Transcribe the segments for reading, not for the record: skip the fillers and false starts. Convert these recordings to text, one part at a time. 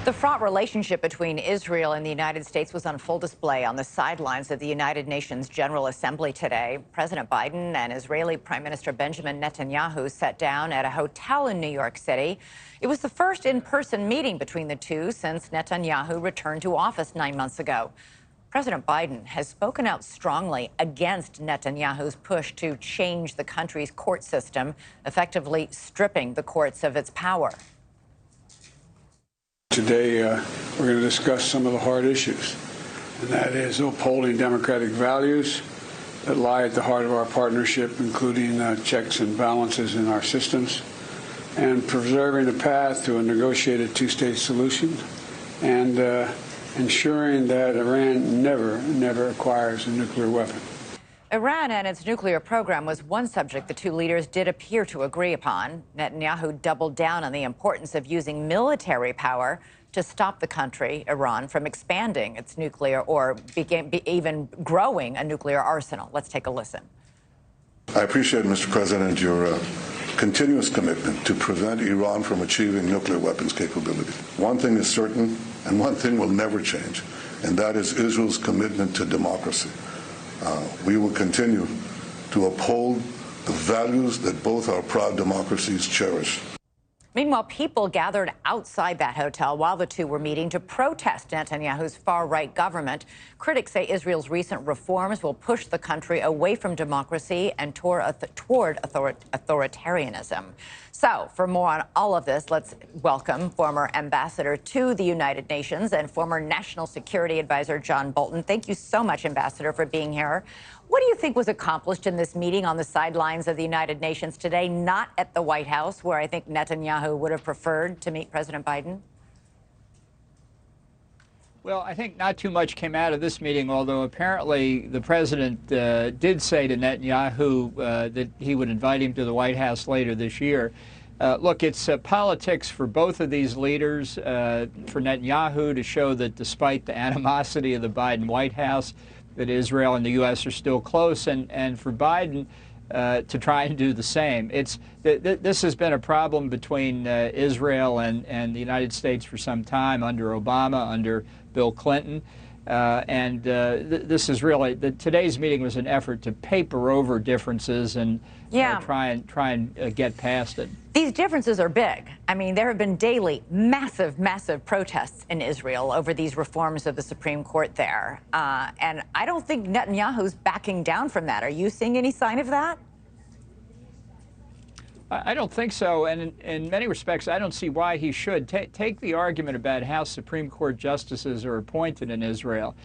The fraught relationship between Israel and the United States was on full display on the sidelines of the United Nations General Assembly today. President Biden and Israeli Prime Minister Benjamin Netanyahu sat down at a hotel in New York City. It was the first in-person meeting between the two since Netanyahu returned to office 9 months ago. President Biden has spoken out strongly against Netanyahu's push to change the country's court system, effectively stripping the courts of its power. Today, we're going to discuss some of the hard issues, and that is upholding democratic values that lie at the heart of our partnership, including checks and balances in our systems, and preserving a path to a negotiated two-state solution, and ensuring that Iran never acquires a nuclear weapon. Iran and its nuclear program was one subject the two leaders did appear to agree upon. Netanyahu doubled down on the importance of using military power to stop the country, Iran, from expanding its nuclear or even growing a nuclear arsenal. Let's take a listen. I appreciate, Mr. President, your continuous commitment to prevent Iran from achieving nuclear weapons capability. One thing is certain, and one thing will never change, and that is Israel's commitment to democracy. We will continue to uphold the values that both our proud democracies cherish. Meanwhile, people gathered outside that hotel while the two were meeting to protest Netanyahu's far-right government. Critics say Israel's recent reforms will push the country away from democracy and toward authoritarianism. So, for more on all of this, let's welcome former ambassador to the United Nations and former National Security Advisor John Bolton. Thank you so much, Ambassador, for being here. What do you think was accomplished in this meeting on the sidelines of the United Nations today, not at the White House, where I think Netanyahu would have preferred to meet President Biden? Well, I think not too much came out of this meeting, although apparently the president did say to Netanyahu that he would invite him to the White House later this year. Look, it's politics for both of these leaders, for Netanyahu to show that despite the animosity of the Biden White House, that Israel and the U.S. are still close, and for Biden to try and do the same. This has been a problem between Israel and the United States for some time, under Obama, under Bill Clinton. This is really, today's meeting was an effort to paper over differences and try and get past it. These differences are big. I mean, there have been daily massive protests in Israel over these reforms of the Supreme Court there. And I don't think Netanyahu's backing down from that. Are you seeing any sign of that? I don't think so, and in many respects, I don't see why he should. Take the argument about how Supreme Court justices are appointed in Israel.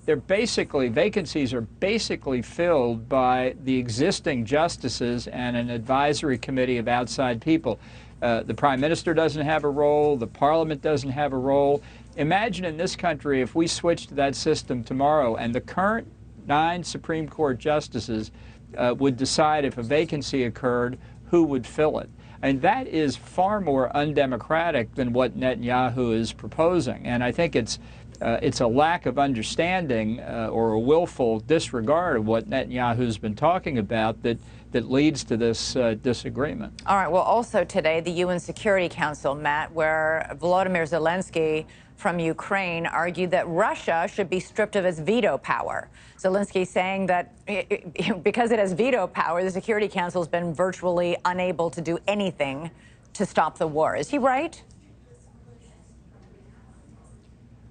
Vacancies are basically filled by the existing justices and an advisory committee of outside people. The Prime Minister doesn't have a role, the Parliament doesn't have a role. Imagine in this country if we switched to that system tomorrow and the current 9 Supreme Court justices would decide if a vacancy occurred, who would fill it. And that is far more undemocratic than what Netanyahu is proposing. And I think it's a lack of understanding or a willful disregard of what Netanyahu's been talking about that leads to this disagreement. All right. Well, also today, the UN Security Council met where Volodymyr Zelensky from Ukraine argued that Russia should be stripped of its veto power. Zelensky saying that because it has veto power, the Security Council has been virtually unable to do anything to stop the war. Is he right?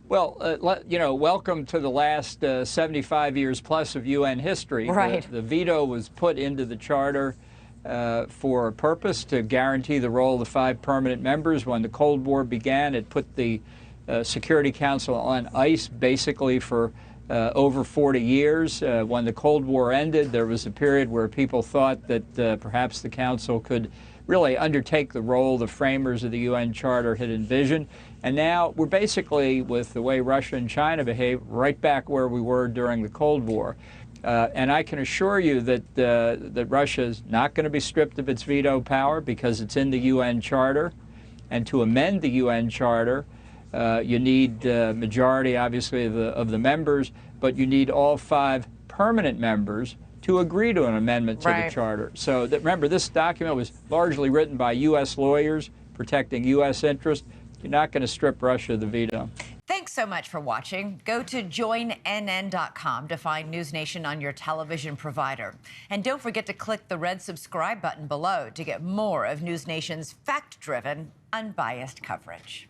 Well, you know, welcome to the last 75 years plus of UN history. Right. The veto was put into the charter for a purpose, to guarantee the role of the 5 permanent members. When the Cold War began, it put the Security Council on ice basically for over 40 years. When the Cold War ended, there was a period where people thought that perhaps the Council could really undertake the role the framers of the UN Charter had envisioned. And now we're basically, with the way Russia and China behave, right back where we were during the Cold War. And I can assure you that Russia is not going to be stripped of its veto power because it's in the UN Charter. And to amend the UN Charter, you need majority, obviously, of the members, but you need all 5 permanent members to agree to an amendment to the Charter. So remember, this document was largely written by U.S. lawyers protecting U.S. interests. You're not going to strip Russia of the veto. Thanks so much for watching. Go to joinnn.com to find NewsNation on your television provider. And don't forget to click the red subscribe button below to get more of NewsNation's fact-driven, unbiased coverage.